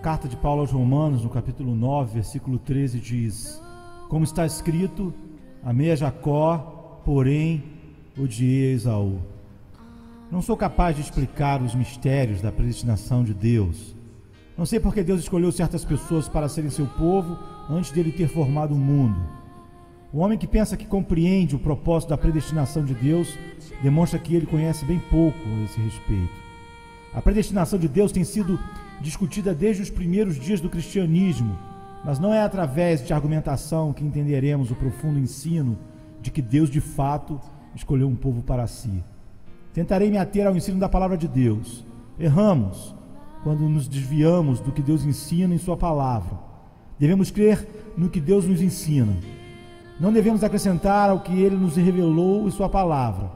carta de Paulo aos Romanos, no capítulo 9, versículo 13, diz: como está escrito, amei a Jacó, porém odiei a Esaú. Não sou capaz de explicar os mistérios da predestinação de Deus. Não sei porque Deus escolheu certas pessoas para serem seu povo antes de ele ter formado o mundo. O homem que pensa que compreende o propósito da predestinação de Deus demonstra que ele conhece bem pouco a esse respeito. A predestinação de Deus tem sido discutida desde os primeiros dias do cristianismo, mas não é através de argumentação que entenderemos o profundo ensino de que Deus de fato escolheu um povo para si. Tentarei me ater ao ensino da palavra de Deus. Erramos quando nos desviamos do que Deus ensina em sua palavra. Devemos crer no que Deus nos ensina. Não devemos acrescentar ao que Ele nos revelou em sua palavra.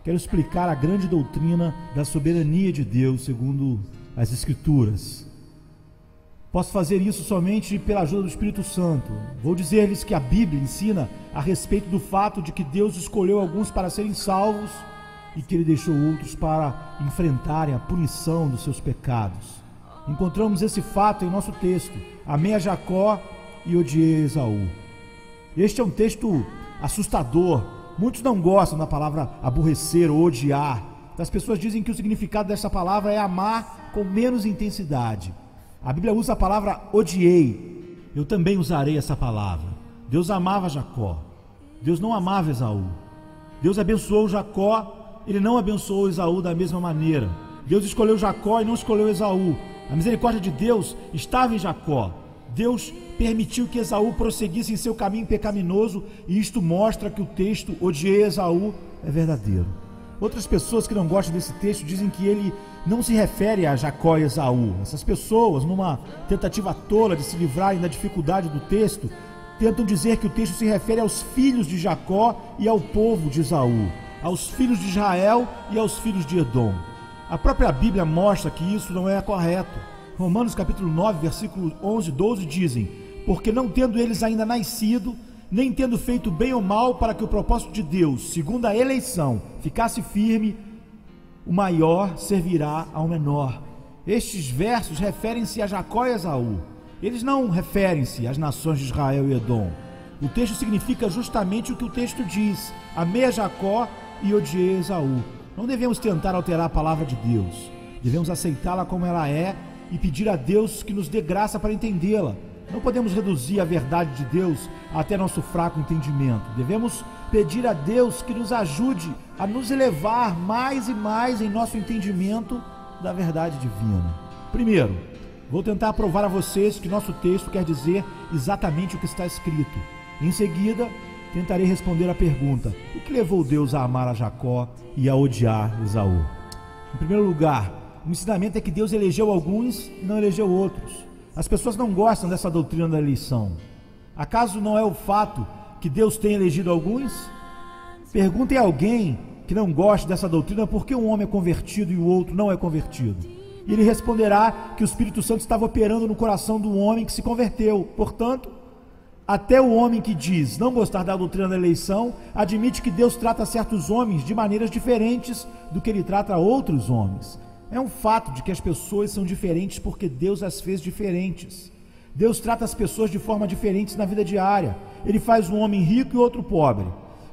Quero explicar a grande doutrina da soberania de Deus segundo as Escrituras. Posso fazer isso somente pela ajuda do Espírito Santo. Vou dizer-lhes que a Bíblia ensina a respeito do fato de que Deus escolheu alguns para serem salvos e que Ele deixou outros para enfrentarem a punição dos seus pecados. Encontramos esse fato em nosso texto: amei a Jacó e odiei a Esaú. Este é um texto assustador. Muitos não gostam da palavra aborrecer ou odiar. As pessoas dizem que o significado dessa palavra é amar com menos intensidade. A Bíblia usa a palavra odiei. Eu também usarei essa palavra. Deus amava Jacó. Deus não amava Esaú. Deus abençoou Jacó, Ele não abençoou Esaú da mesma maneira. Deus escolheu Jacó e não escolheu Esaú. A misericórdia de Deus estava em Jacó. Deus permitiu que Esaú prosseguisse em seu caminho pecaminoso, e isto mostra que o texto odiei Esaú é verdadeiro. Outras pessoas que não gostam desse texto dizem que ele não se refere a Jacó e Esaú. Essas pessoas, numa tentativa tola de se livrarem da dificuldade do texto, tentam dizer que o texto se refere aos filhos de Jacó e ao povo de Esaú, aos filhos de Israel e aos filhos de Edom. A própria Bíblia mostra que isso não é correto. Romanos capítulo 9, versículos 11 e 12 dizem: porque não tendo eles ainda nascido, nem tendo feito bem ou mal, para que o propósito de Deus, segundo a eleição, ficasse firme, o maior servirá ao menor. Estes versos referem-se a Jacó e Esaú. Eles não referem-se às nações de Israel e Edom. O texto significa justamente o que o texto diz: amei a Jacó e odiei a Esaú. Não devemos tentar alterar a palavra de Deus. Devemos aceitá-la como ela é e pedir a Deus que nos dê graça para entendê-la. Não podemos reduzir a verdade de Deus até nosso fraco entendimento. Devemos pedir a Deus que nos ajude a nos elevar mais e mais em nosso entendimento da verdade divina. Primeiro, vou tentar provar a vocês que nosso texto quer dizer exatamente o que está escrito. Em seguida, tentarei responder a pergunta: o que levou Deus a amar a Jacó e a odiar Esaú? Em primeiro lugar, o ensinamento é que Deus elegeu alguns e não elegeu outros. As pessoas não gostam dessa doutrina da eleição. Acaso não é o fato que Deus tem elegido alguns? Perguntem a alguém que não goste dessa doutrina por que um homem é convertido e o outro não é convertido. E ele responderá que o Espírito Santo estava operando no coração do homem que se converteu. Portanto, até o homem que diz não gostar da doutrina da eleição admite que Deus trata certos homens de maneiras diferentes do que Ele trata outros homens. É um fato de que as pessoas são diferentes porque Deus as fez diferentes. Deus trata as pessoas de forma diferente na vida diária. Ele faz um homem rico e outro pobre.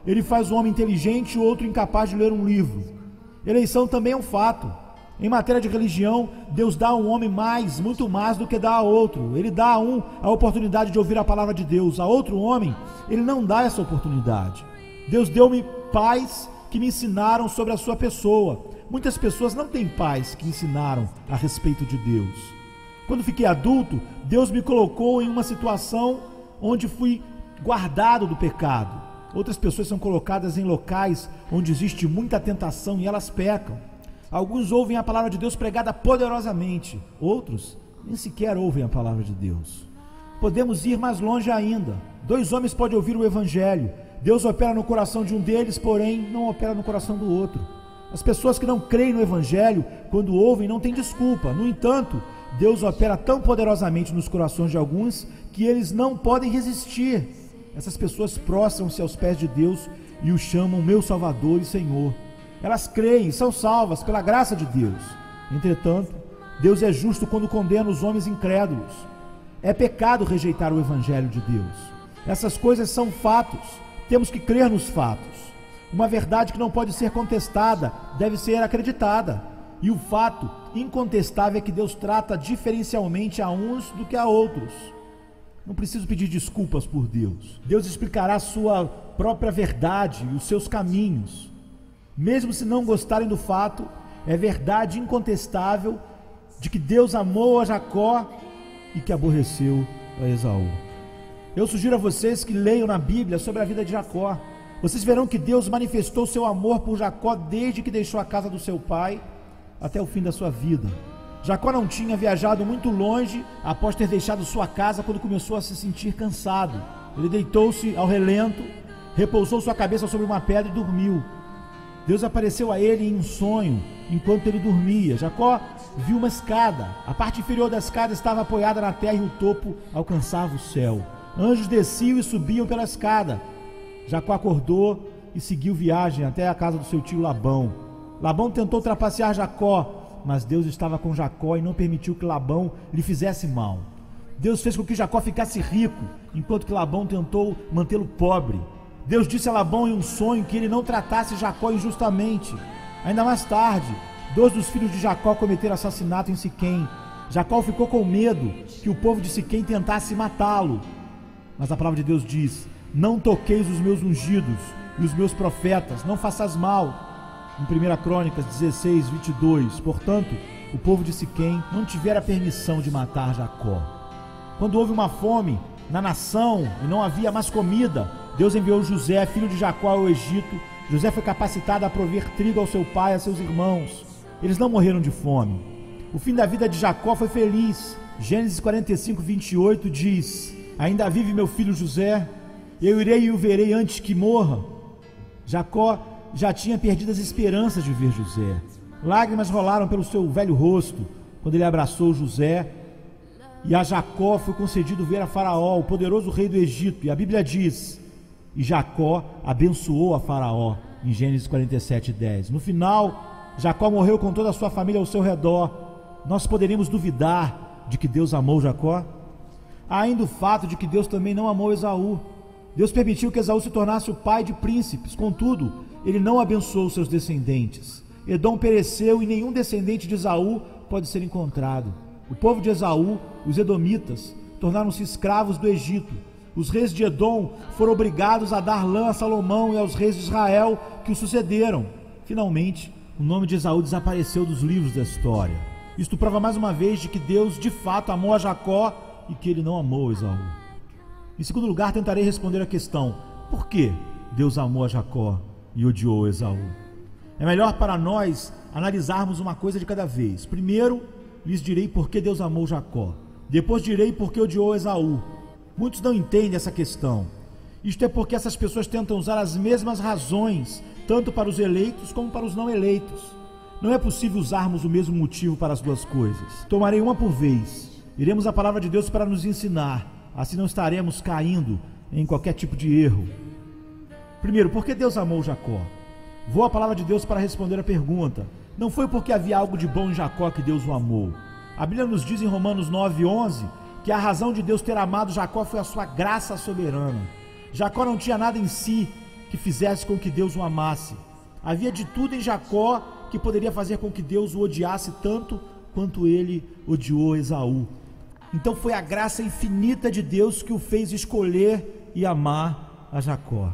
Ele faz um homem inteligente e outro incapaz de ler um livro. Eleição também é um fato. Em matéria de religião, Deus dá a um homem muito mais do que dá a outro. Ele dá a um a oportunidade de ouvir a palavra de Deus. A outro homem, Ele não dá essa oportunidade. Deus deu-me pais que me ensinaram sobre a sua pessoa. Muitas pessoas não têm pais que ensinaram a respeito de Deus. Quando fiquei adulto, Deus me colocou em uma situação onde fui guardado do pecado. Outras pessoas são colocadas em locais onde existe muita tentação e elas pecam. Alguns ouvem a palavra de Deus pregada poderosamente, outros nem sequer ouvem a palavra de Deus. Podemos ir mais longe ainda. 2 homens podem ouvir o Evangelho. Deus opera no coração de um deles, porém não opera no coração do outro. As pessoas que não creem no Evangelho, quando ouvem, não têm desculpa. No entanto, Deus opera tão poderosamente nos corações de alguns que eles não podem resistir. Essas pessoas prostram-se aos pés de Deus e o chamam meu Salvador e Senhor. Elas creem e são salvas pela graça de Deus. Entretanto, Deus é justo quando condena os homens incrédulos. É pecado rejeitar o Evangelho de Deus. Essas coisas são fatos, temos que crer nos fatos. Uma verdade que não pode ser contestada, deve ser acreditada. E o fato incontestável é que Deus trata diferencialmente a uns do que a outros. Não preciso pedir desculpas por Deus. Deus explicará a sua própria verdade e os seus caminhos. Mesmo se não gostarem do fato, é verdade incontestável de que Deus amou a Jacó e que aborreceu a Esaú. Eu sugiro a vocês que leiam na Bíblia sobre a vida de Jacó. Vocês verão que Deus manifestou seu amor por Jacó desde que deixou a casa do seu pai até o fim da sua vida. Jacó não tinha viajado muito longe após ter deixado sua casa quando começou a se sentir cansado. Ele deitou-se ao relento, repousou sua cabeça sobre uma pedra e dormiu. Deus apareceu a ele em um sonho enquanto ele dormia. Jacó viu uma escada. A parte inferior da escada estava apoiada na terra e o topo alcançava o céu. Anjos desciam e subiam pela escada. Jacó acordou e seguiu viagem até a casa do seu tio Labão. Labão tentou trapacear Jacó, mas Deus estava com Jacó e não permitiu que Labão lhe fizesse mal. Deus fez com que Jacó ficasse rico, enquanto que Labão tentou mantê-lo pobre. Deus disse a Labão em um sonho que ele não tratasse Jacó injustamente. Ainda mais tarde, 2 dos filhos de Jacó cometeram assassinato em Siquém. Jacó ficou com medo que o povo de Siquém tentasse matá-lo. Mas a palavra de Deus diz: não toqueis os meus ungidos e os meus profetas, não faças mal. Em 1 Crônicas 16, 22, portanto, o povo de Siquém não tivera permissão de matar Jacó. Quando houve uma fome na nação e não havia mais comida, Deus enviou José, filho de Jacó, ao Egito. José foi capacitado a prover trigo ao seu pai e a seus irmãos. Eles não morreram de fome. O fim da vida de Jacó foi feliz. Gênesis 45, 28 diz: ainda vive meu filho José, eu irei e o verei antes que morra. Jacó já tinha perdido as esperanças de ver José. Lágrimas rolaram pelo seu velho rosto quando ele abraçou José. E a Jacó foi concedido ver a Faraó, o poderoso rei do Egito. E a Bíblia diz: e Jacó abençoou a Faraó, em Gênesis 47, 10. No final, Jacó morreu com toda a sua família ao seu redor. Nós poderíamos duvidar de que Deus amou Jacó? Há ainda o fato de que Deus também não amou Esaú. Deus permitiu que Esaú se tornasse o pai de príncipes, contudo, ele não abençoou seus descendentes. Edom pereceu e nenhum descendente de Esaú pode ser encontrado. O povo de Esaú, os edomitas, tornaram-se escravos do Egito. Os reis de Edom foram obrigados a dar lã a Salomão e aos reis de Israel que o sucederam. Finalmente, o nome de Esaú desapareceu dos livros da história. Isto prova mais uma vez de que Deus de fato amou a Jacó e que ele não amou Esaú. Em segundo lugar, tentarei responder a questão: por que Deus amou a Jacó e odiou Esaú? É melhor para nós analisarmos uma coisa de cada vez. Primeiro, lhes direi por que Deus amou Jacó. Depois direi por que odiou Esaú. Muitos não entendem essa questão. Isto é porque essas pessoas tentam usar as mesmas razões, tanto para os eleitos como para os não eleitos. Não é possível usarmos o mesmo motivo para as duas coisas. Tomarei uma por vez. Iremos à palavra de Deus para nos ensinar. Assim não estaremos caindo em qualquer tipo de erro. Primeiro, por que Deus amou Jacó? Vou à palavra de Deus para responder a pergunta. Não foi porque havia algo de bom em Jacó que Deus o amou. A Bíblia nos diz em Romanos 9:11 que a razão de Deus ter amado Jacó foi a sua graça soberana. Jacó não tinha nada em si que fizesse com que Deus o amasse. Havia de tudo em Jacó que poderia fazer com que Deus o odiasse tanto quanto ele odiou Esaú. Então foi a graça infinita de Deus que o fez escolher e amar a Jacó.